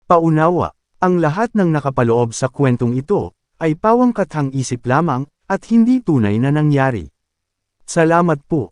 Paunawa, ang lahat ng nakapaloob sa kwentong ito, ay pawangkathang isip lamang, at hindi tunay na nangyari. Salamat po.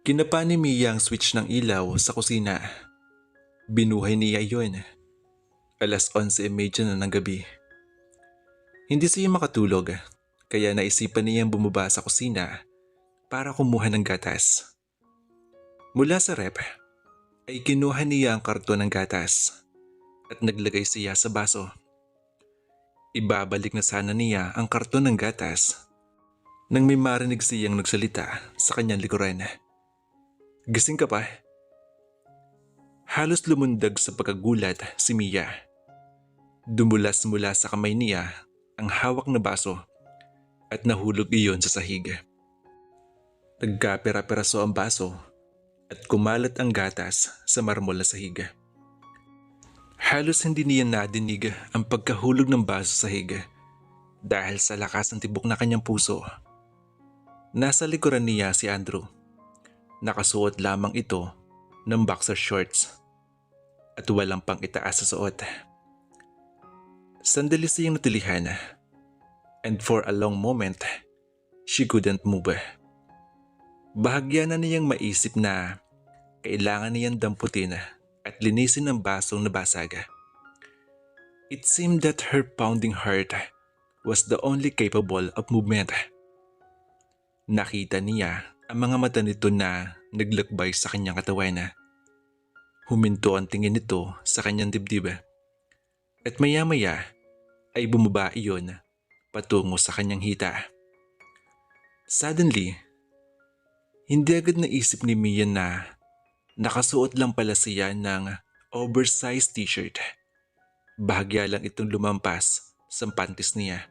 Kinapa ni Mia ang switch ng ilaw sa kusina. Binuhay niya iyon. 11:30 na ng gabi. Hindi siya makatulog, kaya naisipan niyang bumaba sa kusina para kumuha ng gatas. Mula sa rep, ay kinuha niya ang karton ng gatas at naglagay siya sa baso. Ibabalik na sana niya ang karton ng gatas nang may marinig siyang nagsalita sa kanyang likuran. Gising ka pa? Halos lumundag sa pagkagulat si Mia. Dumulas mula sa kamay niya ang hawak na baso at nahulog iyon sa sahig. Nagkapera-peraso ang baso at kumalat ang gatas sa marmol na sahig. Halos hindi niya nadinig ang pagkahulog ng baso sa sahig dahil sa lakas ng tibok na kanyang puso. Nasa likuran niya si Andrew. Nakasuot lamang ito ng boxer shorts at walang pang itaas sa suot. Sandali siyang natilihan and for a long moment, she couldn't move. Bahagya na niyang maisip na kailangan niyang damputin at linisin ang basong nabasag. It seemed that her pounding heart was the only capable of movement. Nakita niya ang mga mata nito na naglakbay sa kanyang katawan. Huminto ang tingin nito sa kanyang dibdib at maya-maya ay bumaba iyon patungo sa kanyang hita. Suddenly, hindi agad naisip ni Mia na nakasuot lang pala siya ng oversized t-shirt. Bahagya lang itong lumampas sa panties niya.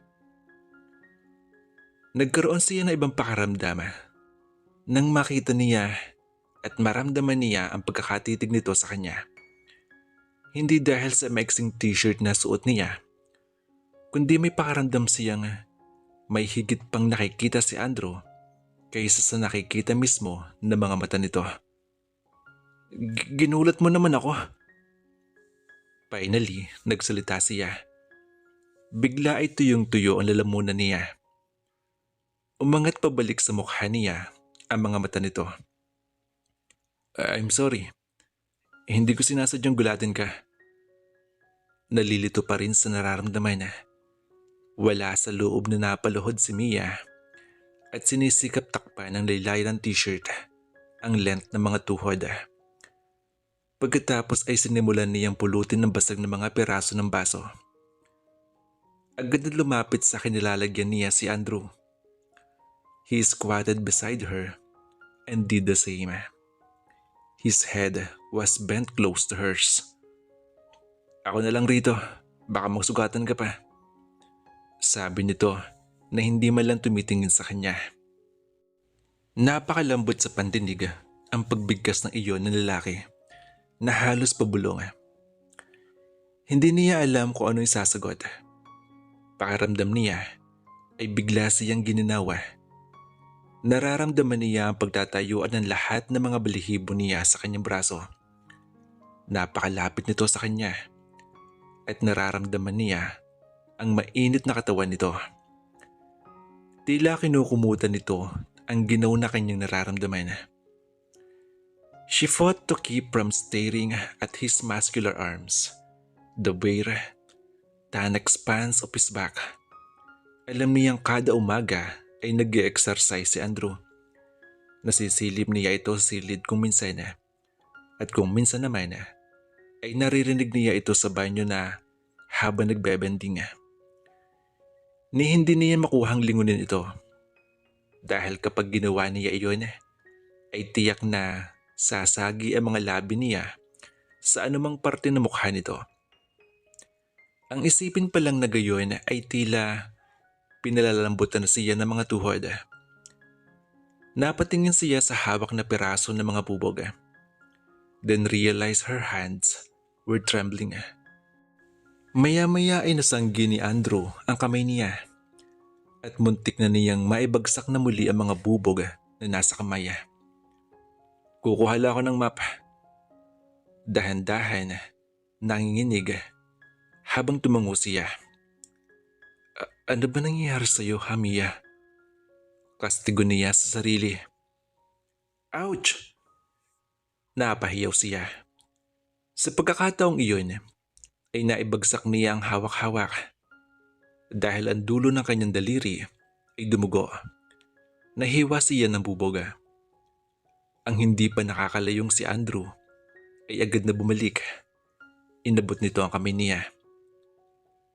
Nagkaroon siya ng ibang pakaramdam nang makita niya at maramdaman niya ang pagkakatitig nito sa kanya. Hindi dahil sa maiksing t-shirt na suot niya, kundi may pakaramdam siyang may higit pang nakikita si Andrew kaysa sa nakikita mismo ng mga mata nito. Ginulat mo naman ako. Finally, nagsalita siya. Bigla ay tuyong-tuyo ang lalamunan niya. Umangat pabalik sa mukha niya ang mga mata nito. I'm sorry. Hindi ko sinasadyang gulatin ka. Nalilito pa rin sa nararamdaman. Wala sa loob na napaluhod si Mia at sinisikap takpan ng laylayan ng t-shirt ang length ng mga tuhod. Pagkatapos ay sinimulan niyang pulutin ng basag na mga peraso ng baso. Agad na lumapit sa kinilalagyan niya si Andrew. He squatted beside her and did the same. His head was bent close to hers. Ako na lang rito, baka magsugatan ka pa. Sabi nito na hindi man lang tumitingin sa kanya. Napakalambot sa pandinig ang pagbigkas ng iyon ng lalaki na halos pabulong. Hindi niya alam kung ano yung sasagot. Pakiramdam niya ay bigla siyang gininawa. Nararamdaman niya ang pagtatayuan ng lahat ng mga balahibo niya sa kanyang braso. Napakalapit nito sa kanya at nararamdaman niya ang mainit na katawan nito. Tila kinukumutan nito ang ginaw na kanyang nararamdaman. She fought to keep from staring at his muscular arms, the bare, tan expanse of his back. Alam niyang kada umaga ay nag-exercise si Andrew. Nasisilip niya ito sa silid kung minsan at kung minsan naman ay naririnig niya ito sa banyo na habang nagbebending. Ni hindi niya makuhang lingunin ito dahil kapag ginawa niya iyon ay tiyak na sasagi ang mga labi niya sa anumang parte ng mukha nito. Ang isipin pa lang na gayon ay tila pinalalambutan na siya ng mga tuhod. Napatingin siya sa hawak na piraso ng mga bubog. Then realized her hands were trembling. Maya-maya ay nasanggi ni Andrew ang kamay niya at muntik na niyang maibagsak na muli ang mga bubog na nasa kamay. Kukuha lang ako ng map. Dahan-dahan, nanginginig habang tumango siya. Ano ba nangyayari sa'yo, Hamiya? Kastigo niya sa sarili. Ouch! Napahiyaw siya. Sa pagkakataong iyon, ay naibagsak niya ang hawak-hawak dahil ang dulo ng kanyang daliri ay dumugo. Nahiwa siya ng buboga. Ang hindi pa nakakalayong si Andrew ay agad na bumalik. Inabot nito ang kamay niya.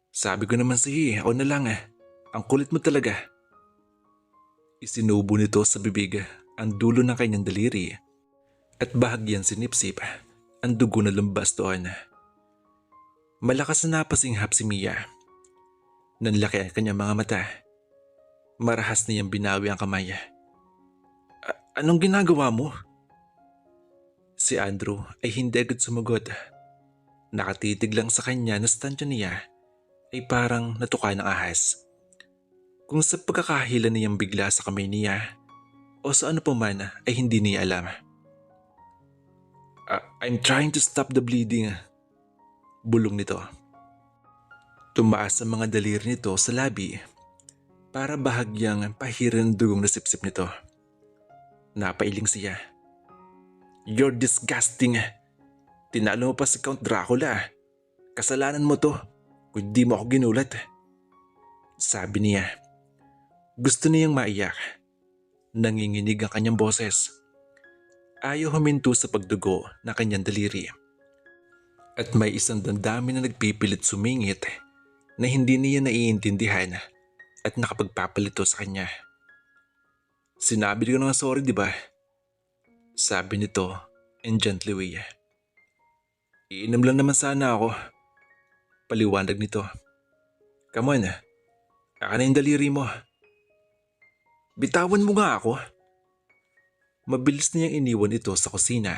Sabi ko naman sige, ako na lang. Ang kulit mo talaga. Isinubo nito sa bibig ang dulo ng kanyang daliri at bahagyan sinipsip ang dugo na lumbas doon. Malakas na napasinghap si Mia. Nanlaki ang kanyang mga mata. Marahas niyang binawi ang kamay. Anong ginagawa mo? Si Andrew ay hindi agad sumagot. Nakatitig lang sa kanya na stantya niya ay parang natuka ng ahas. Kung sa pagkakahila niyang bigla sa kamay niya o sa ano pa man ay hindi niya alam. I'm trying to stop the bleeding. Bulong nito. Tumaas ang mga daliri nito sa labi para bahagyang pahiran ng dugong na sipsip nito. Napailing siya. You're disgusting. Tinalo mo pa si Count Dracula. Kasalanan mo to kung di mo ako ginulat. Sabi niya. Gusto niyang maiyak. Nanginginig ang kanyang boses. Ayaw huminto sa pagdugo na kanyang daliri. At may isang damdamin na nagpipilit sumingit na hindi niya naiintindihan at nakapagpapalito sa kanya. Sinabi ko na nga sorry, di ba? Sabi nito in gently way. Iinom lang naman sana ako. Paliwanag nito. Come on, aka na yung daliri mo. Bitawan mo nga ako. Mabilis niyang iniwan ito sa kusina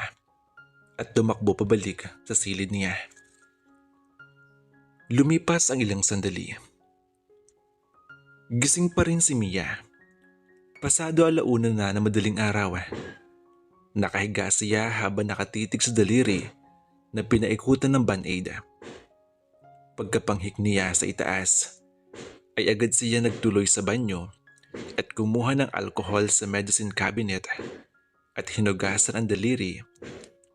at tumakbo pabalik sa silid niya. Lumipas ang ilang sandali. Gising pa rin si Mia. Pasado 1:00 na madaling araw. Nakahiga siya habang nakatitig sa daliri na pinaikutan ng band-aid. Pagkapanghik niya sa itaas, ay agad siya nagtuloy sa banyo at kumuha ng alcohol sa medicine cabinet at hinugasan ang daliri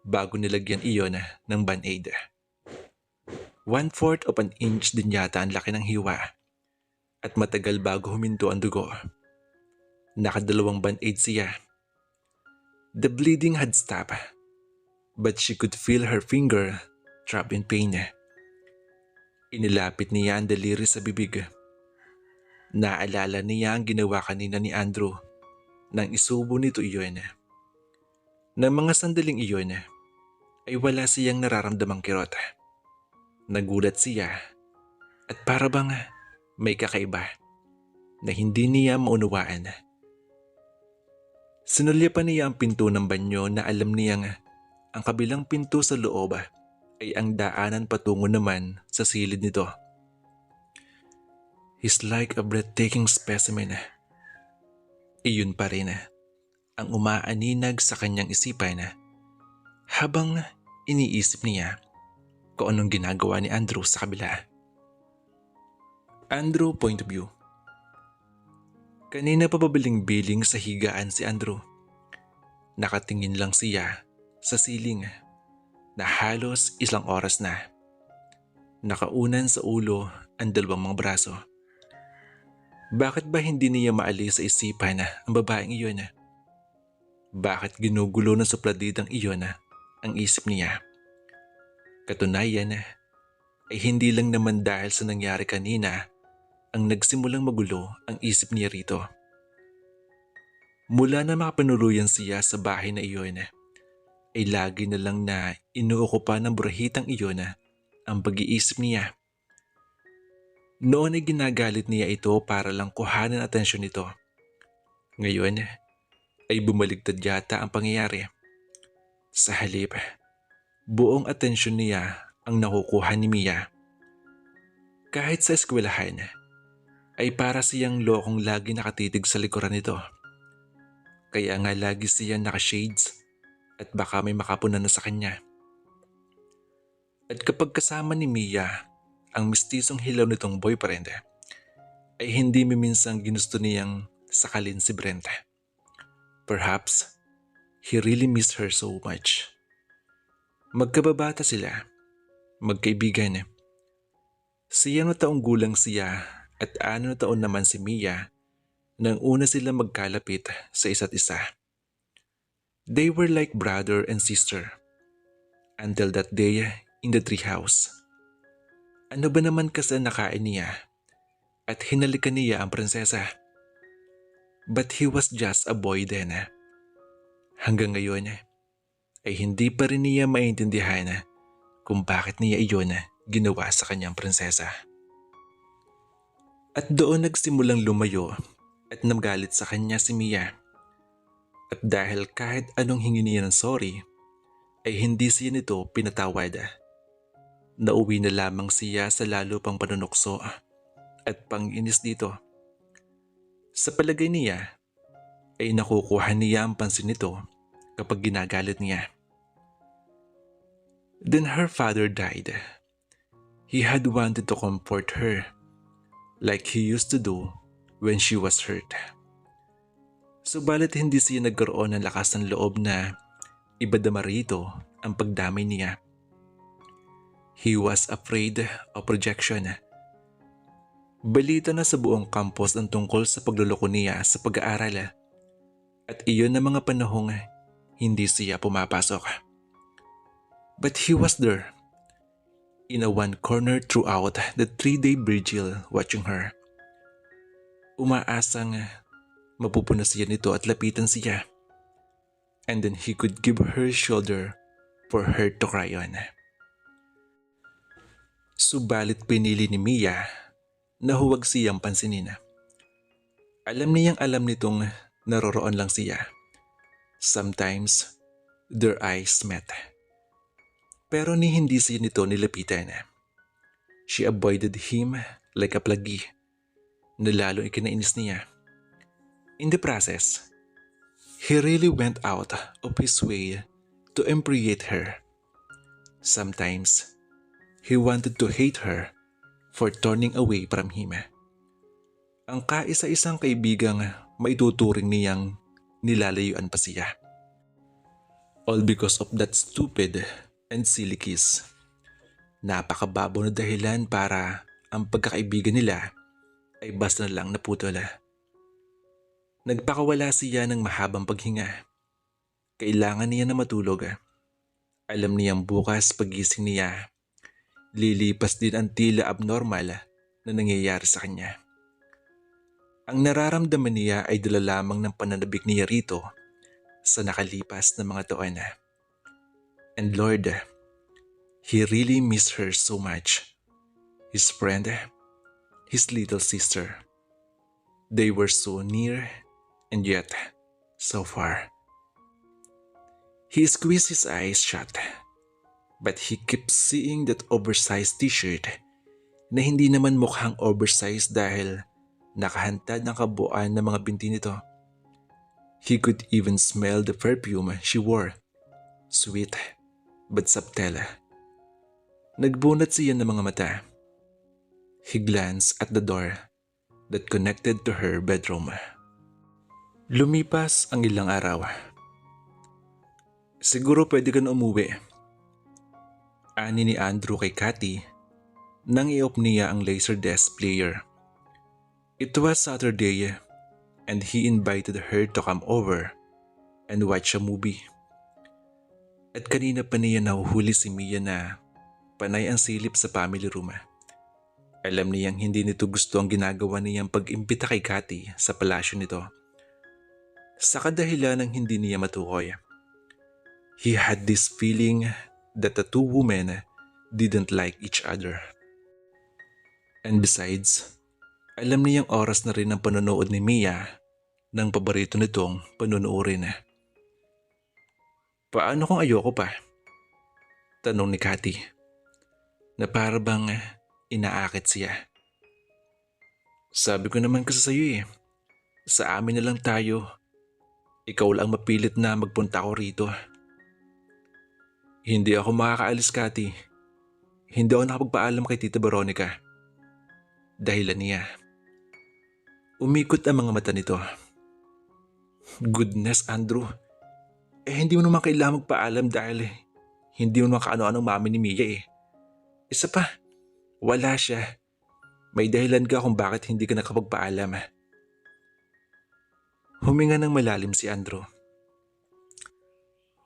bago nilagyan iyon ng band-aid. 1/4 of an inch din yata ang laki ng hiwa at matagal bago huminto ang dugo. Nakadalawang band-aid siya. The bleeding had stopped, but she could feel her finger drop in pain. Inilapit niya ang daliri sa bibig. Naalala niya ang ginawa kanina ni Andrew nang isubo nito iyon. Nang mga sandaling iyon ay wala siyang nararamdamang kirot. Nagulat siya at para bang may kakaiba na hindi niya maunawaan. Sinulyapan niya ang pinto ng banyo na alam niyang ang kabilang pinto sa loob ay ang daanan patungo naman sa silid nito. He's like a breathtaking specimen. Iyon pa rin ang umaaninag sa kanyang isipan habang iniisip niya kung anong ginagawa ni Andrew sa kabila. Andrew point of view. Kanina pa pabiling-biling sa higaan si Andrew. Nakatingin lang siya sa siling na halos 1 oras na. Nakaunan sa ulo ang 2 mga braso. Bakit ba hindi niya maalis sa isipan ang babaeng iyon? Bakit ginugulo ng supladidang iyon ang isip niya? Katunayan ay hindi lang naman dahil sa nangyari kanina ang nagsimulang magulo ang isip niya rito. Mula na makapanuluyan siya sa bahay na iyon, ay lagi na lang na inuukupa ng burahitang iyon ang pag-iisip niya. Noon ay ginagalit niya ito para lang kuhanan atensyon nito. Ngayon ay bumaligtad yata ang pangyayari. Sa halip, buong atensyon niya ang nakukuha ni Mia. Kahit sa eskwelahan, ay para siyang lokong lagi nakatitig sa likuran nito. Kaya nga lagi siya naka-shades at baka may makapunan na sa kanya. At kapag kasama ni Mia ang mistisong hilaw nitong boyfriend, ay hindi miminsang ginusto niyang sakalin si Brent. Perhaps, he really missed her so much. Magkababata sila, magkaibigan. 6 taong gulang siya at 6 taon naman si Mia nang una sila magkalapit sa isa't isa. They were like brother and sister until that day in the treehouse. Ano ba naman kasi nakain niya at hinalikan niya ang prinsesa? But he was just a boy then. Hanggang ngayon ay hindi pa rin niya maintindihan kung bakit niya iyon ginawa sa kanyang prinsesa. At doon nagsimulang lumayo at nagalit sa kanya si Mia. At dahil kahit anong hingi niya ng sorry, ay hindi siya nito pinatawad. Nauwi na lamang siya sa lalo pang panunukso at panginis dito. Sa palagay niya, ay nakukuha niya ang pansin nito kapag ginagalit niya. Then her father died. He had wanted to comfort her like he used to do when she was hurt. Subalit hindi siya nagkaroon ng lakas ng loob na ibadama rito ang pagdamay niya. He was afraid of rejection. Balita na sa buong campus ang tungkol sa pagluloko niya sa pag-aaral at iyon na mga panahong hindi siya pumapasok. But he was there, in a one corner throughout the 3-day vigil watching her. Umaasang mapupuna siya nito at lapitan siya. And then he could give her shoulder for her to cry on. Subalit pinili ni Mia na huwag siyang pansinin. Alam nitong naroroon lang siya. Sometimes, their eyes met. Pero hindi siya nito nilapitan. She avoided him like a plague na lalong ikinainis niya. In the process, he really went out of his way to infuriate her. Sometimes, he wanted to hate her for turning away from him. Ang kaisa-isang kaibigang maituturing niyang nilalayuan pa siya. All because of that stupid and silly kiss. Napakababo na dahilan para ang pagkakaibigan nila ay basta na lang naputol. Nagpakawala siya ng mahabang paghinga. Kailangan niya na matulog. Alam niyang bukas pagising niya, lilipas din ang tila abnormal na nangyayari sa kanya. Ang nararamdaman niya ay dala lamang ng pananabik niya rito sa nakalipas na mga taon. And Lord, he really missed her so much. His friend, his little sister. They were so near and yet so far. He squeezed his eyes shut, but he kept seeing that oversized t-shirt na hindi naman mukhang oversized dahil nakahantad ng kabuuan ng mga binti nito. He could even smell the perfume she wore. Sweet but subtle. Nagbunat siya ng mga mata. He glanced at the door that connected to her bedroom. Lumipas ang ilang araw. Siguro pwede ka na umuwi. Ani ni Andrew kay Cathy nang i-off niya ang Laserdisc player. It was Saturday and he invited her to come over and watch a movie. At kanina pa niya nahuhuli si Mia na panay ang silip sa family room. Alam niyang hindi nito gusto ang ginagawa niyang pag-imbita kay Cathy sa palasyo nito. Sa kadahilan ng hindi niya matukoy. He had this feeling that the two women didn't like each other. And besides, alam niyang oras na rin ang panonood ni Mia ng paborito nitong panunuorin. Paano kung ayoko pa? Tanong ni Cathy na para bang inaakit siya. Sabi ko naman kasi sa'yo sa amin na lang tayo. Ikaw lang mapilit na magpunta ako rito. Hindi ako makakaalis, Cathy. Hindi ako nakapagpaalam kay Tita Veronica. Dahilan niya. Umikot ang mga mata nito. Goodness, Andrew. Hindi mo naman kailangan magpaalam dahil hindi mo naman kaano-anong mami ni Mia. Isa pa, wala siya. May dahilan ka kung bakit hindi ka nakapagpaalam. Huminga ng malalim si Andrew.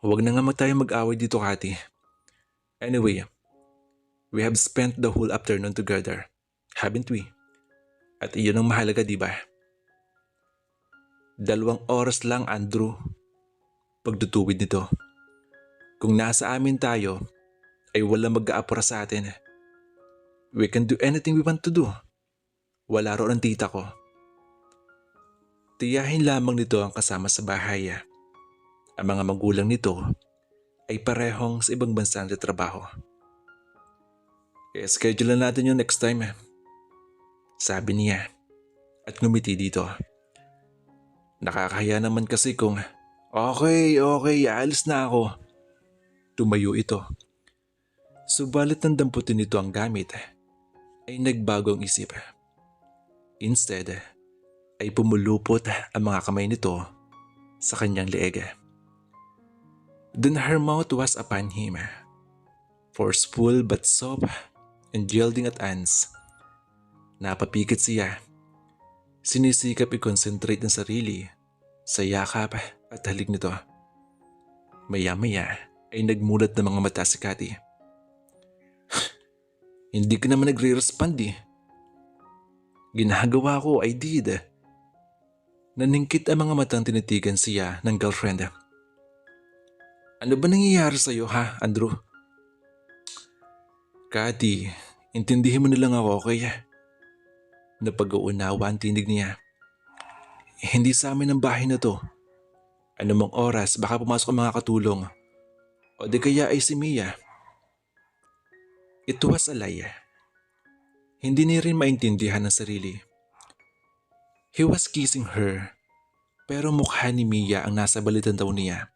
Huwag na nga tayo mag-away dito, Cathy. Anyway, we have spent the whole afternoon together, haven't we? At iyon ang mahalaga, di ba? 2 oras lang, Andrew. Pagtutuwid nito. Kung nasa amin tayo, ay walang mag-aapura sa atin. We can do anything we want to do. Wala roon ang tita ko. Tiyahin lamang nito ang kasama sa bahay. Ang mga magulang nito ay parehong sa ibang bansa na trabaho. Schedule na natin yung next time. Sabi niya at ngumiti dito. Nakakahiya naman kasi kung okay, aalis na ako. Tumayo ito. Subalit nang damputin nito ang gamit ay nagbago ang isip. Instead ay pumulupot ang mga kamay nito sa kanyang leeg. Then her mouth was upon him, forceful but soft and yielding at ends. Napapikit siya. Sinisikap i-concentrate ang sarili sa yakap at halik nito. Maya-maya ay nagmulat ng mga mata si Cathy. Hindi ka naman nagre-respond Ginagawa ko, I did. Naningkit ang mga matang tinitigan siya ng girlfriend. Ano ba nangyayari sa'yo Andrew? Cathy, intindihin mo na lang ako, okay? Napag-uunawa ang tinig niya. Hindi sa amin ang bahay na to. Anumang oras baka pumasok ang mga katulong. O di kaya ay si Mia. It was a lie. Hindi niya rin maintindihan ang sarili. He was kissing her, pero mukha ni Mia ang nasa balitan daw niya.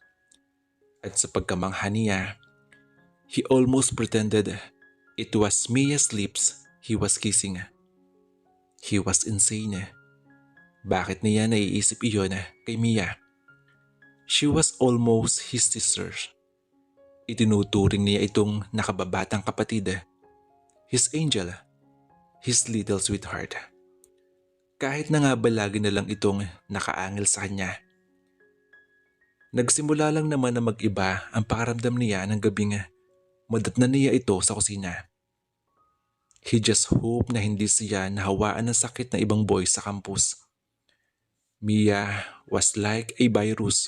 At sa pagkamangha niya, he almost pretended it was Mia's lips he was kissing. He was insane. Bakit niya naiisip iyon kay Mia? She was almost his sister. Itinuturing niya itong nakababatang kapatid. His angel. His little sweetheart. Kahit na nga balagi na lang itong nakaangil sa kanya. Nagsimula lang naman na mag-iba ang pakaramdam niya ng gabing madatnan niya ito sa kusina. He just hoped na hindi siya nahawaan ng sakit ng ibang boys sa campus. Mia was like a virus,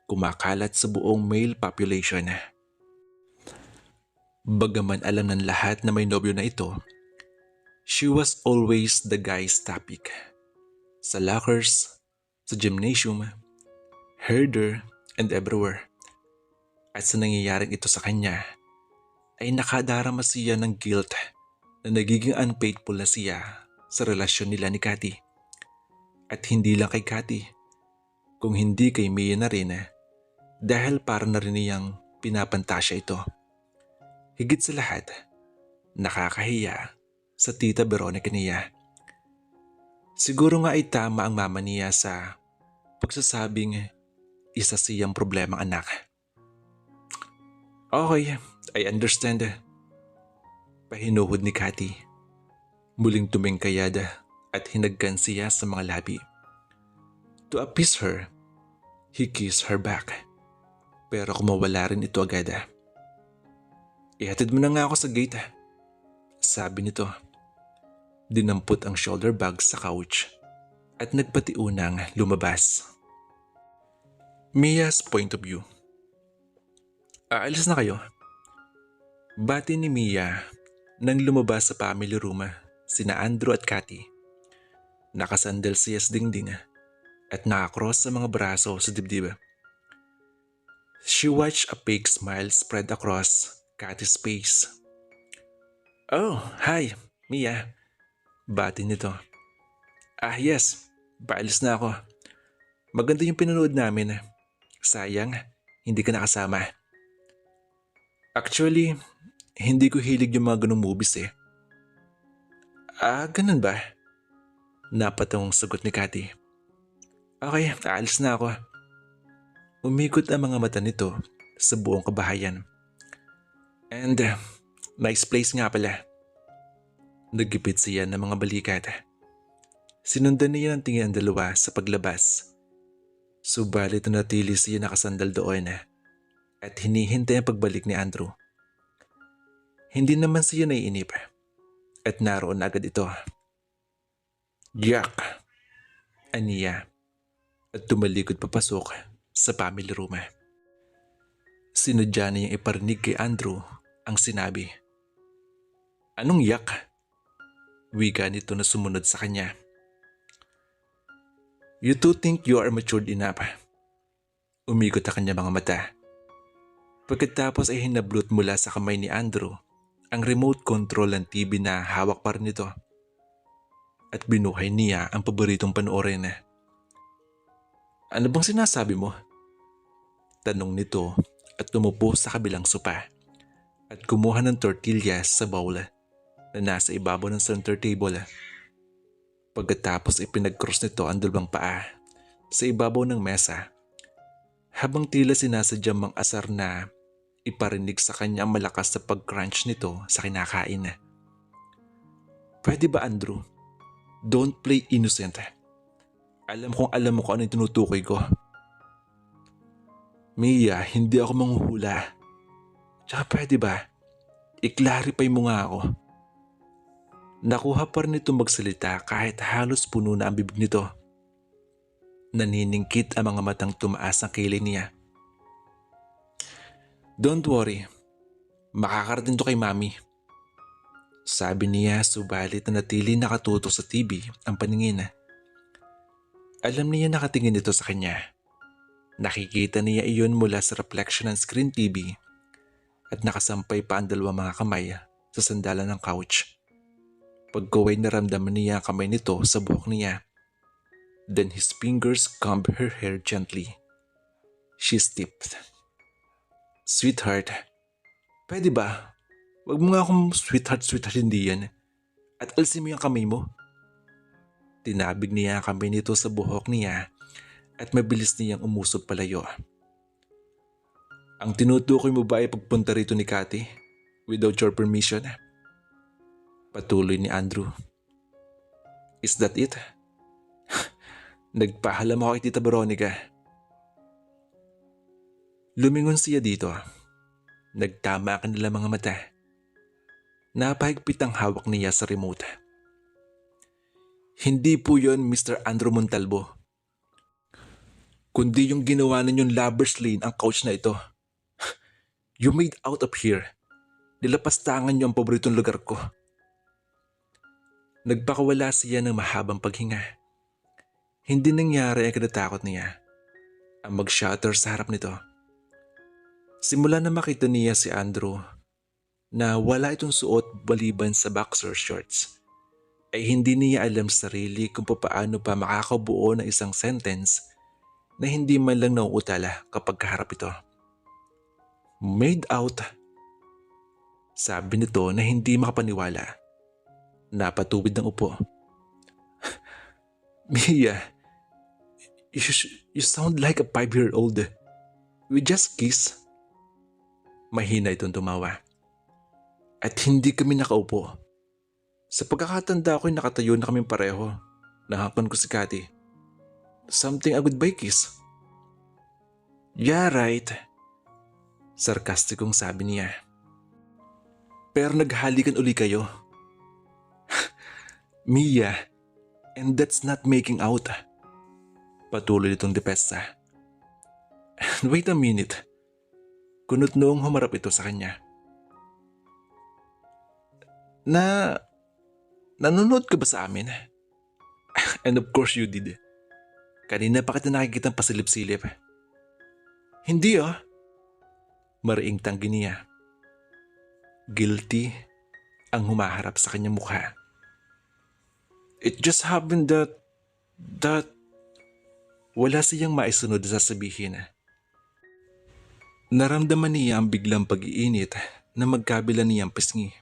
kumakalat sa buong male population. Bagaman alam ng lahat na may nobyo na ito, she was always the guy's topic. Sa lockers, sa gymnasium, herder, and everywhere. At sa nangyayaring ito sa kanya, ay nakadarama siya ng guilt na nagiging unfaithful na siya sa relasyon nila ni Cathy. At hindi lang kay Cathy, kung hindi kay Mia na rin dahil para na rin niyang pinapantasya ito. Higit sa lahat, nakakahiya sa Tita Veronica niya. Siguro nga ay tama ang mama niya sa pagsasabing isa siyang problemang anak. Okay, I understand. Pahinuhod ni Cathy. Muling tumingkayad at hinagkan siya sa mga labi. To appease her, he kissed her back. Pero kumawala rin ito agad. Ihatid mo na nga ako sa gate, sabi nito. Dinampot ang shoulder bag sa couch at nagpatiunang lumabas. Mia's point of view. Aalis na kayo? Bati ni Mia nang lumabas sa family room sina Andrew at Cathy. Nakasandal siya sa dingding at nakakross sa mga braso sa dibdib. She watched a fake smile spread across Cathy's face. "Oh, hi, Mia." Bati nito. Yes. Paalis na ako. Maganda yung pinanood namin. Sayang, hindi ka nakasama." "Actually, hindi ko hilig yung mga ganung movies eh." Ganun ba?" Napatawang sagot ni Cathy. "Okay, aalis na ako." Umikot ang mga mata nito sa buong kabahayan. "And nice place nga pala." Nagipit siya ng mga balikat. Sinundan niya ng tingin ang dalawa sa paglabas. Subalit natili siya nakasandal doon at hinihintay ang pagbalik ni Andrew. Hindi naman siya naiinip at naroon agad ito. "Yak!" aniya at tumalikod papasok sa family room. Sinadya niyang iparinig kay Andrew ang sinabi. "Anong yak?" Wika nito na sumunod sa kanya. "You two think you are matured enough." Umikot ang kanya mga mata. Pagkatapos ay hinablot mula sa kamay ni Andrew ang remote control ng TV na hawak pa rin nito. At binuhay niya ang paboritong panoorin. "Ano bang sinasabi mo?" Tanong nito at tumupo sa kabilang sopa at kumuha ng tortillas sa bowl na nasa ibabaw ng center table. Pagkatapos ipinag-cross nito ang dalawang paa sa ibabaw ng mesa habang tila sinasadyang mang-asar na iparinig sa kanya ang malakas na pag-crunch nito sa kinakain. "Pwede ba, Andrew? Don't play innocent. Alam mo kung ano yung tinutukoy ko." "Mia, hindi ako manghuhula. Tsaka pwede ba, i-clarify mo nga ako." Nakuha pa rin ito magsalita kahit halos puno na ang bibig nito. Naniningkit ang mga matang tumaas ang kilay niya. "Don't worry, makakarating to kay Mami." Sabi niya subalit na natili nakatutok sa TV ang paningin. Alam niya nakatingin ito sa kanya. Nakikita niya iyon mula sa reflection ng screen TV at nakasampay pa ang dalawang mga kamay sa sandalan ng couch. Pagkaway naramdaman niya ang kamay nito sa buhok niya. Then his fingers combed her hair gently. She stepped. "Sweetheart, pwede ba? Wag mo nga akong sweetheart hindi yan. At alisin mo yung kamay mo." Tinabig niya ang kamay nito sa buhok niya at mabilis niyang umusog palayo. "Ang tinutukoy mo ba ay pagpunta rito ni Cathy without your permission?" Patuloy ni Andrew. "Is that it?" "Nagpahalam ako kay Tita Veronica." Lumingon siya dito. Nagtama ang kanilang mga mata. Napahigpit ang hawak niya sa remote. "Hindi po yon, Mr. Andrew Montalvo. Kundi yung ginawa ninyong lovers lane ang couch na ito. You made out of here. Nilapastangan niyo ang paboritong lugar ko." Nagpakawala siya ng mahabang paghinga. Hindi nangyari ang kinatakot niya. Ang mag-shutter sa harap nito. Simula na makita niya si Andrew na wala itong suot baliban sa boxer shorts, ay hindi niya alam sa sarili kung paano pa makakabuo ng isang sentence na hindi man lang nauutala kapag kaharap ito. "Made out?" Sabi nito na hindi makapaniwala. Napatuwid ng upo. "Mia, you sound like a 5-year-old. We just kiss." Mahina itong tumawa. "At hindi kami nakaupo. Sa pagkakatanda ko'y nakatayo na kami pareho. Nahakpan ko si Cathy. Something a goodbye kiss." "Yeah, right." Sarkastikong sabi niya. "Pero naghalikan uli kayo." "Mia, and that's not making out." Patuloy nitong depesa. "Wait a minute." Kunot noong humarap ito sa kanya. nanonood ka ba sa amin? And of course you did. Kanina pa kita nakikitang pasilip-silip. Hindi ah. Mariing tanggi niya. Guilty ang humaharap sa kanyang mukha. It just happened that wala siyang maisunod na sasabihin. Naramdaman niya ang biglang pag-iinit na magkabila niyang pisngi.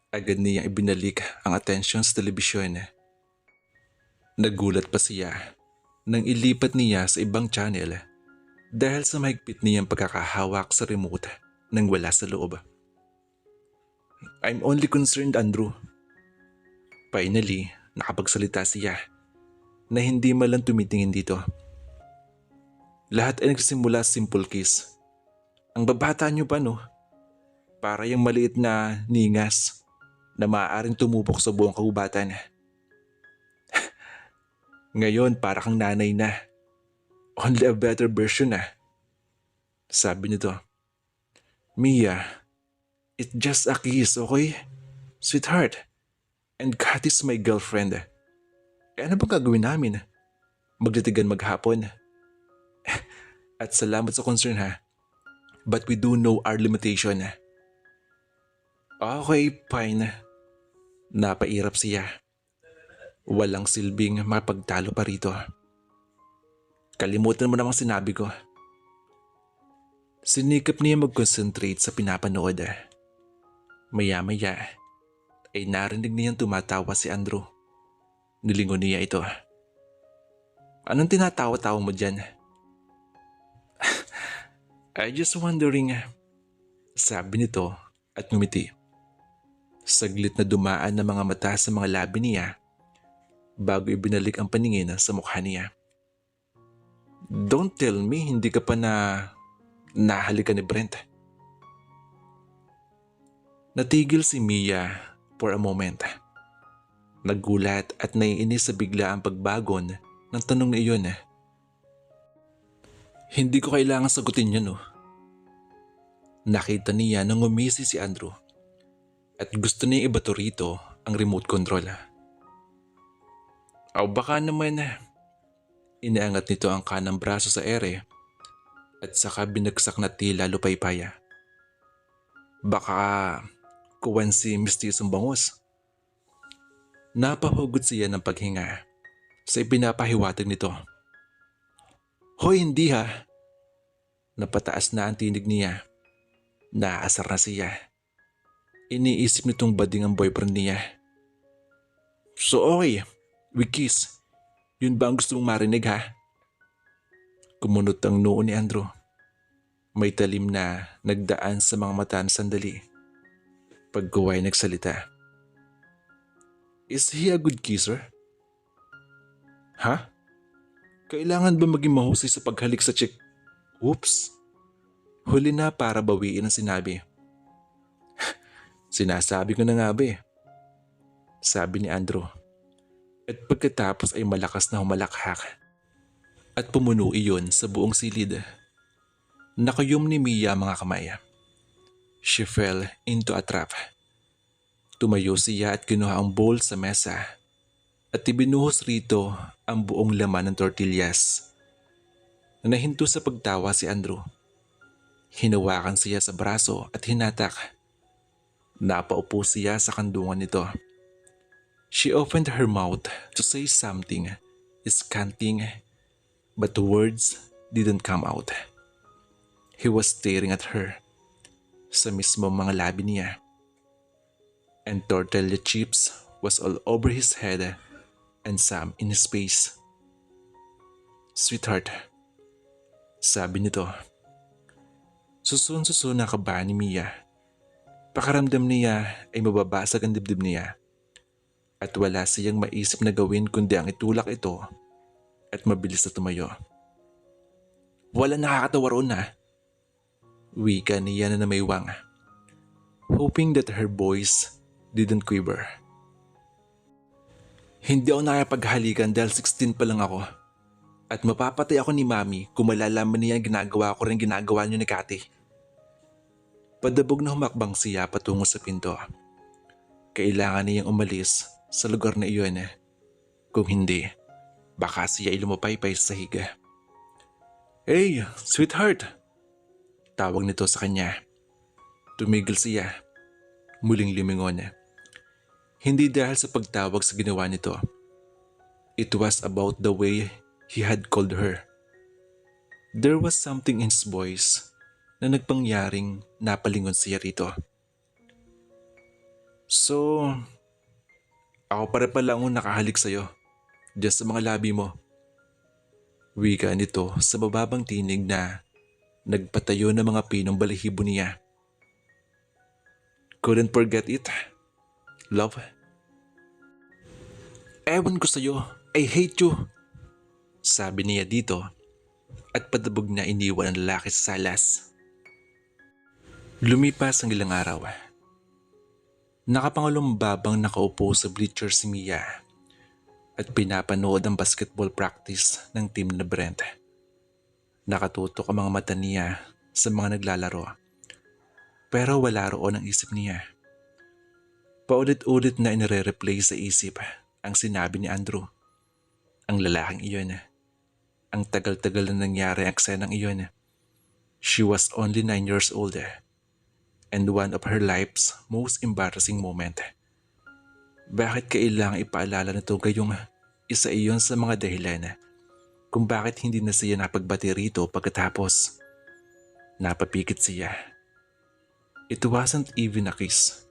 Agad niyang ibinalik ang atensyon sa telebisyon. Nagulat pa siya nang ilipat niya sa ibang channel dahil sa mahigpit niyang pagkakahawak sa remote nang wala sa loob. I'm only concerned, Andrew. Finally, nakapagsalita siya na hindi malang tumitingin dito. Lahat ay nagsisimula sa simple kiss. Ang babata niyo pa no? Para yung maliit na ningas na maaaring tumupok sa buong kahubatan. Ngayon para kang nanay na. Only a better version na. Sabi nito. Mia, it's just a kiss, okay? Sweetheart. And Kat is my girlfriend. Ano bang gagawin namin? Magditigan maghapon. At salamat sa concern ha. But we do know our limitation. Okay, fine. Napairap siya. Walang silbing mapagtalo pa rito. Kalimutan mo namang sinabi ko. Sinikap niya mag-concentrate sa pinapanood. Maya-maya ay narinig niyang tumatawa si Andrew. Nilingon niya ito. Anong tinatawa-tawa mo dyan? I just wondering, sabi nito at ngumiti. Saglit na dumaan ng mga mata sa mga labi niya bago ibinalik ang paningin sa mukha niya. Don't tell me hindi ka pa nahalikan ni Brent. Natigil si Mia for a moment. Nagulat at naiinis sa bigla ang pagbagon ng tanong na iyon. Hindi ko kailangan sagutin yan, no. Nakita niya nang ngumisi si Andrew at gusto niya ibato rito ang remote control. O baka naman, inaangat nito ang kanang braso sa ere at saka binagsak na tila lupaypaya. Baka kuwan si mistisong bangus. Napahugot siya ng paghinga sa ipinapahiwatig nito. Hoy, hindi ha. Napataas na ang tinig niya. Naasar na siya. Iniisip nitong bading ang boyfriend niya. So okay, we kiss. Yun ba ang gusto mong marinig ha? Kumunot ang noo ni Andrew. May talim na nagdaan sa mga mata ng sandali. Pagkuway nagsalita. Is he a good kisser? Ha? Kailangan ba maging mahusay sa paghalik sa chick? Oops. Huli na para bawiin ang sinabi. Sinasabi ko na nga ba eh. Sabi ni Andrew. At pagkatapos ay malakas na humalakhak. At pumuno iyon sa buong silid. Nakayom ni Mia mga kamay. She fell into a trap. Tumayo siya at kinuha ang bowl sa mesa. At ibinuhos rito ang buong laman ng tortillas. Nahinto sa pagtawa si Andrew. Hinawakan siya sa braso at hinatak. Napaupo siya sa kandungan nito. She opened her mouth to say something, scanting, but the words didn't come out. He was staring at her sa mismong mga labi niya. And tortilla chips was all over his head and some in his face. Sweetheart, sabi nito. Susun-susun na kaba ni Mia. Pakaramdam niya ay mababasag ang dibdib niya. At wala siyang maisip na gawin kundi ang itulak ito at mabilis na tumayo. Wala nakakatawa roon na. Wika niya na namaywang. Hoping that her voice didn't quiver. Hindi ako nakapaghalikan dahil 16 pa lang ako. At mapapatay ako ni Mami kung malalaman niya ginagawa ko rin ginagawa niyo ni Kati. Padabog na humakbang siya patungo sa pinto. Kailangan niyang umalis sa lugar na iyon. Kung hindi, baka siya ay lumapaypay sa higa. "Hey, sweetheart!" Tawag nito sa kanya. Tumigil siya. Muling lumingon. Hindi dahil sa pagtawag sa ginawa nito. It was about the way he had called her. There was something in his voice na nagpangyaring napalingon siya rito. "So, ako pala ang nakahalik sa'yo. Diyan sa mga labi mo." Wika nito sa bababang tinig na nagpatayo ng mga pinong balahibo niya. "Couldn't forget it, love." "Ewan ko sa'yo, I hate you," sabi niya dito at padabog na iniwan ang lalaki sa salas. Lumipas ang ilang araw. Nakapangalumbabang nakaupo sa bleacher si Mia at pinapanood ang basketball practice ng team na Brent. Nakatutok ang mga mata niya sa mga naglalaro, pero wala roon ang isip niya. Paulit-ulit na inire-replay sa isip ang sinabi ni Andrew. Ang lalaking iyon. Ang tagal-tagal na nangyari ang eksenang iyon. She was only 9 years old and one of her life's most embarrassing moment. Bakit kailangang ipaalala nito gayong isa iyon sa mga dahilan kung bakit hindi na siya napagbati rito pagkatapos? Napapikit siya. It wasn't even a kiss.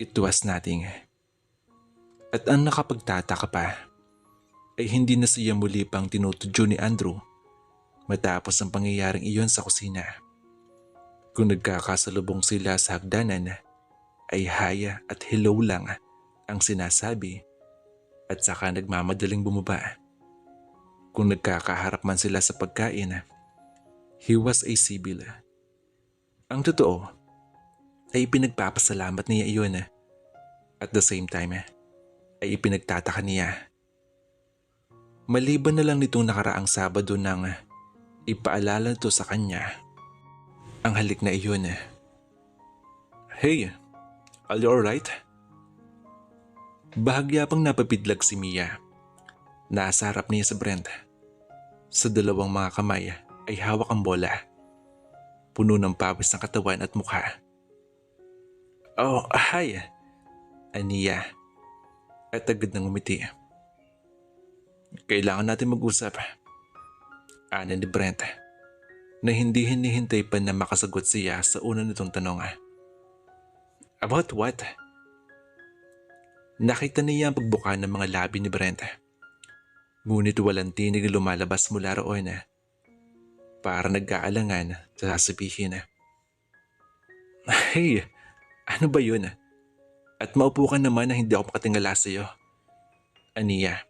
It was nothing. At ang nakapagtataka pa ay hindi na siya muli pang tinutudyo ni Andrew matapos ang pangyayaring iyon sa kusina. Kung nagkakasalubong sila sa hagdanan ay haya at hello lang ang sinasabi at saka nagmamadaling bumaba. Kung nagkakaharap man sila sa pagkain, he was a civil. Ang totoo ay pinagpapasalamat niya iyon. At the same time ay ipinagtataka niya. Maliban na lang nitong nakaraang Sabado nang ipaalala nito sa kanya ang halik na iyon. "Hey, are you alright?" Bahagya pang napapidlag si Mia. Nasa harap niya sa Brent. Sa dalawang mga kamay ay hawak ang bola. Puno ng pawis ang katawan at mukha. "Oh, hi," aniya. At agad nang umiti. "Kailangan natin mag-usap," ana ni Brent, na hindi hinihintay pa na makasagot siya sa una nitong tanong. "About what?" Nakita niya ang pagbuka ng mga labi ni Brent. Ngunit walang tinig na lumalabas mula roon. Para nag-aalangan sa sasabihin. "Hey, ano ba yun? At maupo ka naman na hindi ako makatingala sa iyo," aniya.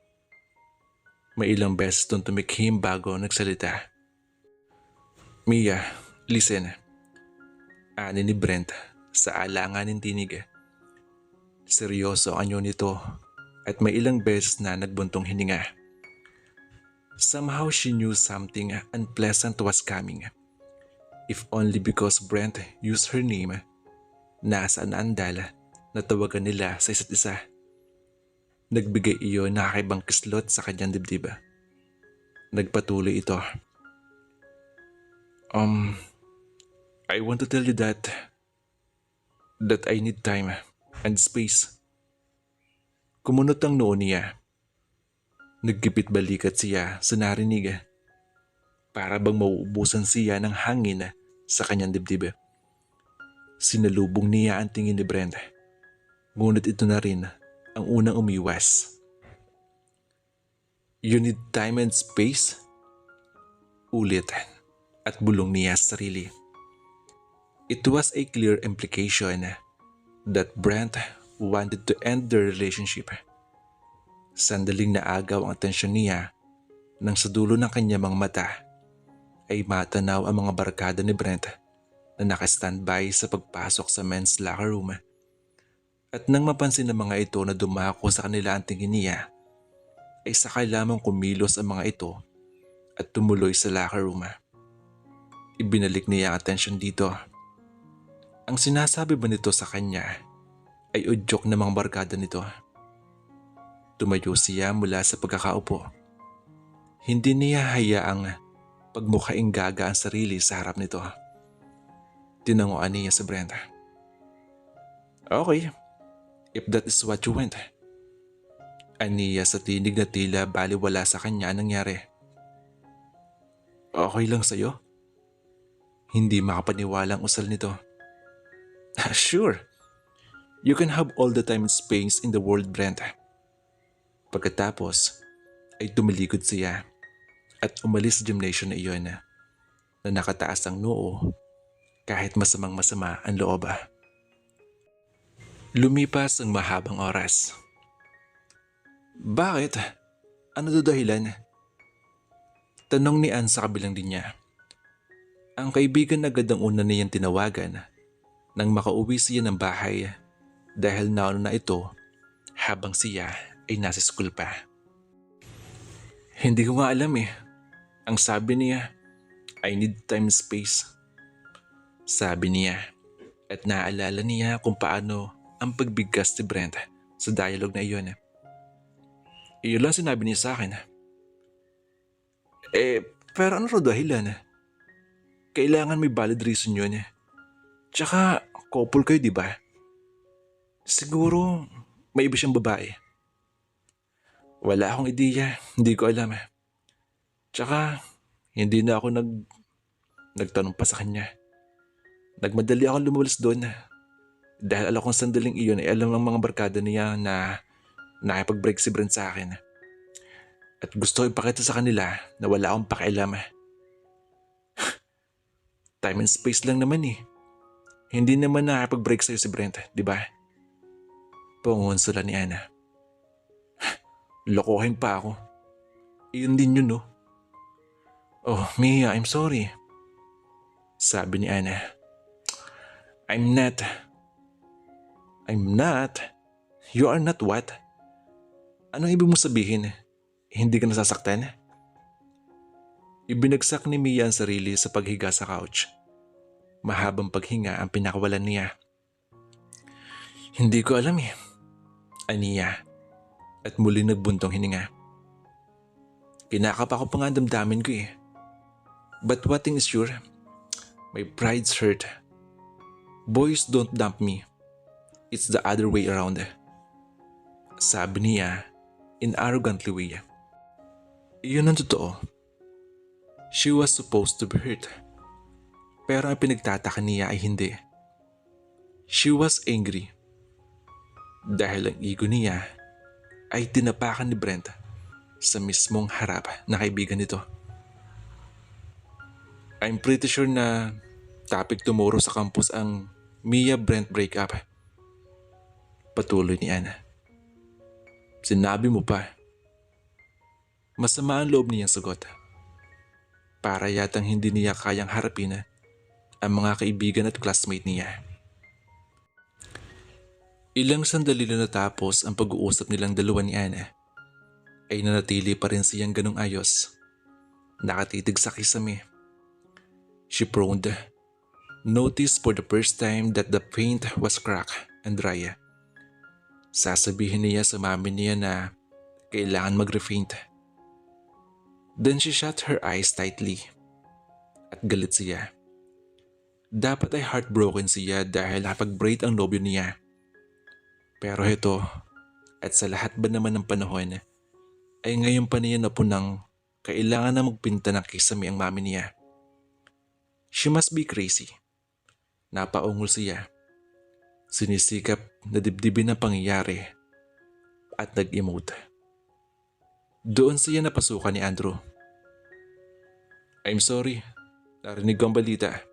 May ilang beses itong tumikhim bago nagsalita. "Mia, listen," ani ni Brent sa alanganin tinig. Seryoso ang anyo nito at may ilang beses na nagbuntong hininga. Somehow she knew something unpleasant was coming. If only because Brent used her name, nasa andal na tawagan nila sa isa't isa. Nagbigay iyon ng kakaibang kislot sa kanyang dibdib. Nagpatuloy ito. I want to tell you that I need time and space." Kumunot ang noo niya. Naggipit balikat siya sa narinig. Para bang mauubusan siya ng hangin sa kanyang dibdib. Sinalubong niya ang tingin ni Brent. Ngunit ito na rin ang unang umiwas. "You need time and space?" Ulit at bulong niya sa sarili. It was a clear implication that Brent wanted to end their relationship. Sandaling naagaw ang atensyon niya nang sa dulo ng kanyang mga mata ay matanaw ang mga barkada ni Brent na naka-standby sa pagpasok sa men's locker room. At nang mapansin ng mga ito na dumako sa kanila ang tingin niya, ay saka lamang kumilos ang mga ito at tumuloy sa locker room. Ibinalik niya ang atensyon dito. Ang sinasabi ba nito sa kanya ay udyok ng mga barkada nito? Tumayo siya mula sa pagkakaupo. Hindi niya hayaang pagmukhaing gaga ang sarili sa harap nito. Tinanguan niya si Brenda. Okay, if that is what you want. Aniya sa tinig na tila baliwala sa kanya ang nangyari. Okay lang sa'yo? Hindi makapaniwalang usal nito. Sure, you can have all the time and space in the world, Brenda. Pagkatapos ay tumalikod siya at umalis sa gymnasium na iyon na nakataas ang noo kahit masama ang loob. Lumipas ang mahabang oras. Bakit? Ano do dahilan? Tanong ni Ann sa kabilang linya. Ang kaibigan agad ang una niyang tinawagan nang makauwi siya ng bahay dahil nauna na ito habang siya ay nasa school pa. Hindi ko nga alam eh. Ang sabi niya, I need time and space. Sabi niya at naalala niya kung paano ang pagbigkas ni Brent sa dialogue na iyon. Iyon lang sinabi niya sa akin. Pero ano raw dahilan? Kailangan may valid reason yun. Tsaka, couple kayo, di ba? Siguro, may iba siyang babae. Wala akong ideya, hindi ko alam. Tsaka, hindi na ako nagtanong pa sa kanya. Nagmadali ako lumuwas doon. Dahil alam kong sandaling iyon ay alam ng mga barkada niya na nakipag-break si Brent sa akin. At gusto ko ipakita sa kanila na wala akong pakialam. Time and space lang naman eh. Hindi naman nakipag-break sa'yo si Brent, di ba? Pangonsola ni Anna. Lokohin pa ako. Iyon din yun, no? Oh, Mia, I'm sorry. Sabi ni Anna. I'm not. You are not what? Ano ibig mo sabihin? Hindi ka nasasaktan? Ibinagsak ni Mia ang sarili sa paghiga sa couch. Mahabang paghinga ang pinakawalan niya. Hindi ko alam eh. Aniya. At muli nagbuntong hininga. Kinakapa ko pa nga ang damdamin ko eh. But one thing is sure, my pride's hurt. Boys don't dump me. It's the other way around. Sabi niya in arrogantly way. Iyon ang totoo. She was supposed to be hurt. Pero ang pinagtataka niya ay hindi. She was angry. Dahil ang ego niya ay tinapakan ni Brent sa mismong harap na kaibigan nito. I'm pretty sure na topic tomorrow sa campus ang Mia-Brent breakup. Patuloy ni Anna. Sinabi mo pa. Masama ang loob niyang sagot. Para yatang hindi niya kayang harapin ang mga kaibigan at classmate niya. Ilang sandali na natapos ang pag-uusap nilang dalawa ni Anna, ay nanatili pa rin siyang ganong ayos. Nakatitig sa kisame. She frowned. Noticed for the first time that the paint was cracked and dry. Sasabihin niya sa mami niya na kailangan mag-repaint. Then she shut her eyes tightly. At galit siya. Dapat ay heartbroken siya dahil napag-break ang nobyo niya. Pero ito, at sa lahat ba naman ng panahon, ay ngayon pa niya napunang kailangan na magpinta ng kisame ang mami niya. She must be crazy. Napaungol siya. Sinisikap na dibdibin ang pangyayari at nag-emote. Doon siya napasukan ni Andrew. I'm sorry, narinig ko ang balita.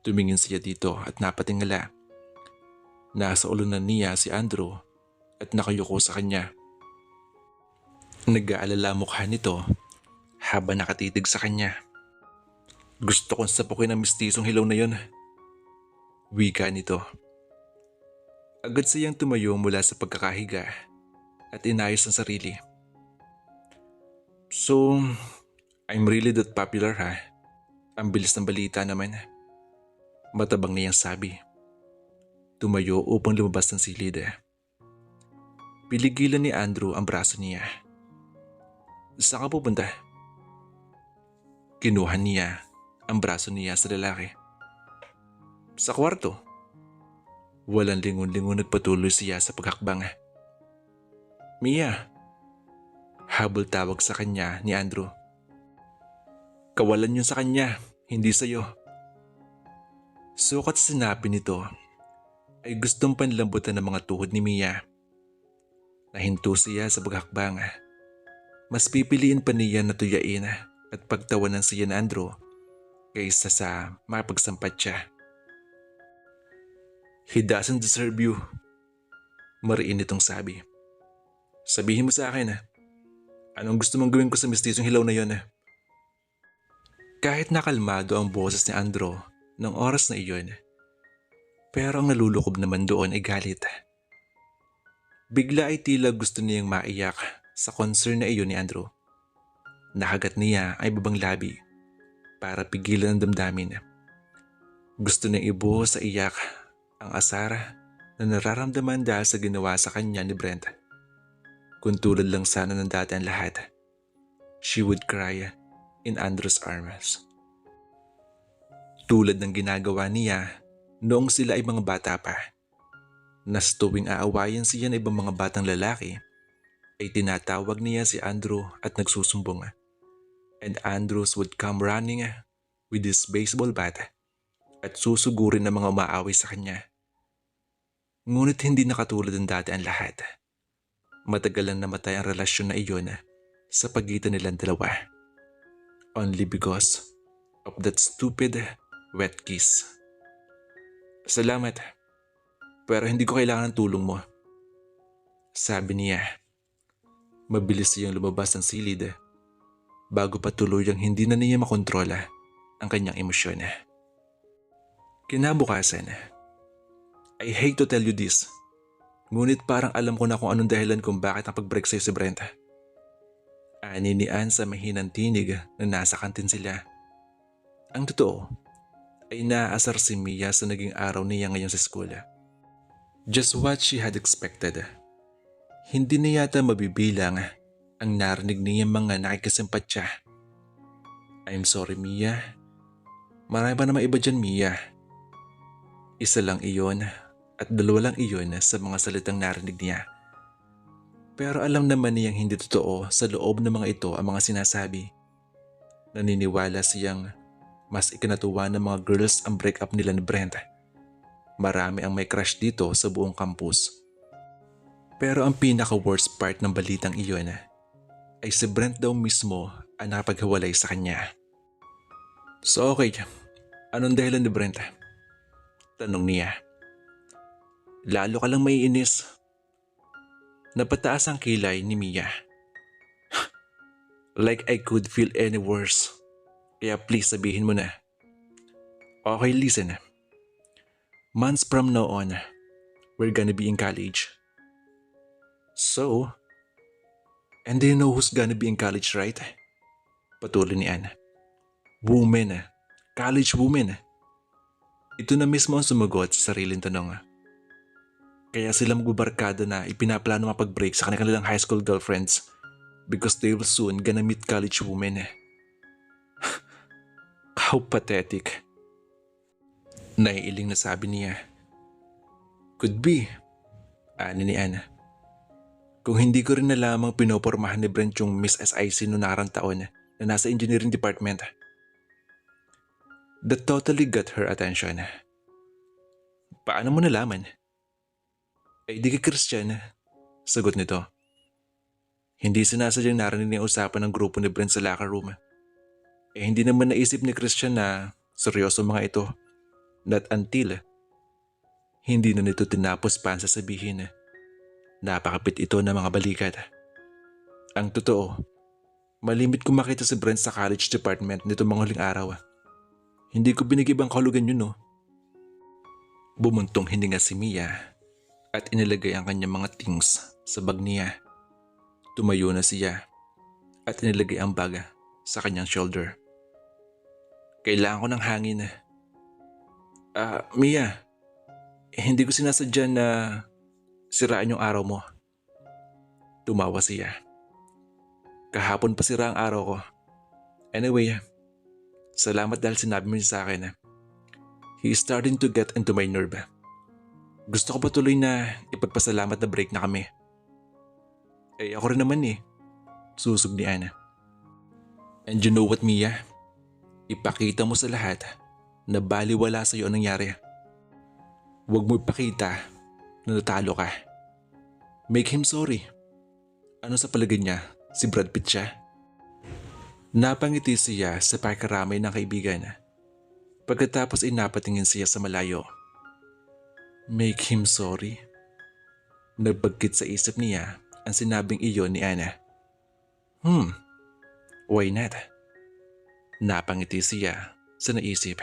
Tumingin siya dito at napatingala. Nasa ulunan niya si Andrew at nakayuko sa kanya. Nag-aalala mukha nito habang nakatitig sa kanya. Gusto kong sapukin ang mistisong hilaw na yon. Wika nito. Agad siyang tumayo mula sa pagkakahiga at inayos ang sarili. So, I'm really that popular ha? Ang bilis ng balita naman. Matabang niyang sabi. Tumayo upang lumabas ng silid. Pinigilan ni Andrew ang braso niya. Saan ka pupunta? Kinuha niya ang braso niya sa lalaki. Sa kwarto. Walang lingon-lingon nagpatuloy siya sa paghakbang. Mia! Habol tawag sa kanya ni Andrew. Kawalan yun sa kanya, hindi sa'yo. Sukat sa sinabi nito ay gustong panlambutan ng mga tuhod ni Mia. Nahinto siya sa paghakbang. Mas pipiliin pa niya na tuyain at pagtawanan siya ni Andrew kaysa sa makapagsampat siya. He doesn't deserve you. Mariin itong sabi. Sabihin mo sa akin anong gusto mong gawin ko sa mistisong hilaw na yon? Kahit nakalmado ang boses ni Andrew ng oras na iyon, pero ang nalulukob naman doon ay galit. Bigla ay tila gusto niyang maiyak sa concern na iyon ni Andrew. Nakagat niya ay babang labi para pigilan ang damdamin. Gusto niyang ibuhos sa iyak ang asar na nararamdaman dahil sa ginawa sa kanya ni Brent. Kung tulad lang sana ng dati ang lahat, she would cry in Andrew's arms. Tulad ng ginagawa niya noong sila ay mga bata pa, na sa tuwing aawayan siya ng ibang mga batang lalaki, ay tinatawag niya si Andrew at nagsusumbong. And Andrews would come running with his baseball bat at susugurin ng mga umaaway sa kanya. Ngunit hindi nakatulad ng dati ang lahat. Matagal lang namatay ang relasyon na iyon sa pagitan nilang dalawa. Only because of that stupid wet kiss. Salamat, pero hindi ko kailangan ng tulong mo. Sabi niya. Mabilis siyang lumabas ng silid bago pa tuluyang hindi na niya makontrola ang kanyang emosyon. Kinabukasan, I hate to tell you this, ngunit parang alam ko na kung anong dahilan kung bakit napag-break sa'yo si Brent. Ani ni Ann sa mahinang tinig na nasa kantin sila. Ang totoo ay naaasar si Mia sa naging araw niya ngayon sa school. Just what she had expected. Hindi na yata mabibilang ang narinig niya mga nakikisimpatya. I'm sorry, Mia. Marami pa naman iba dyan, Mia. Isa lang iyon at dalawa lang iyon sa mga salitang narinig niya. Pero alam naman niyang hindi totoo sa loob ng mga ito ang mga sinasabi. Naniniwala siyang mas ikinatuwa ng mga girls ang breakup nila ni Brent. Marami ang may crush dito sa buong campus. Pero ang pinaka-worst part ng balitang iyon ay si Brent daw mismo ang nakapaghiwalay sa kanya. So okay, anong dahilan ni Brent? Tanong niya. Lalo ka lang maiinis. Napataas ang kilay ni Mia. Like I could feel any worse. Kaya please sabihin mo na. Okay, listen. Months from now on, we're gonna be in college. So, and do you know who's gonna be in college, right? Patuloy ni Ann. Women. College women. Ito na mismo ang sumagot sa sariling tanong. Kaya sila magbubarkada na ipinaplano mapag-break sa kanilang high school girlfriends because they will soon gonna meet college women. How pathetic. Naiiling na sabi niya. Could be. Ani ni Ann. Kung hindi ko rin na lamang pinopormahan ni Brent yung Miss SIC noong nakarang taon na nasa engineering department. That totally got her attention. Paano mo nalaman? Ay di ka Christian, sagot nito. Hindi sinasadyang narinig niya usapan ng grupo ni Brent sa locker room. Hindi naman naisip ni Christian na seryoso mga ito. Not until hindi na nito tinapos pa ang sasabihin. Napakapit ito ng mga balikat. Ang totoo, malimit ko makita si Brent sa college department nito mga huling araw. Hindi ko binigibang kahulugan yun, no? Bumuntong hininga si Mia at inilagay ang kanyang mga things sa bag niya. Tumayo na siya at inilagay ang bag sa kanyang shoulder. Kailangan ko ng hangin. Mia, hindi ko sinasadya na siraan yung araw mo. Tumawa siya. Kahapon pa sira ang araw ko. Anyway, salamat dahil sinabi mo niya sa akin. He is starting to get into my nerve. Gusto ko pa tuloy na ipagpasalamat na break na kami. Eh ako rin naman susog ni Ana. And you know what, Mia? Ipakita mo sa lahat na baliwala sa iyo ang nangyari. Huwag mo ipakita na natalo ka. Make him sorry. Ano sa palagay niya? Si Brad Pitt siya? Napangiti siya sa pagkaramay ng kaibigan. Pagkatapos ay napatingin siya sa malayo. Make him sorry? Nagbagkit sa isip niya ang sinabing iyon ni Ana. Why not? Napangiti siya sa naisip.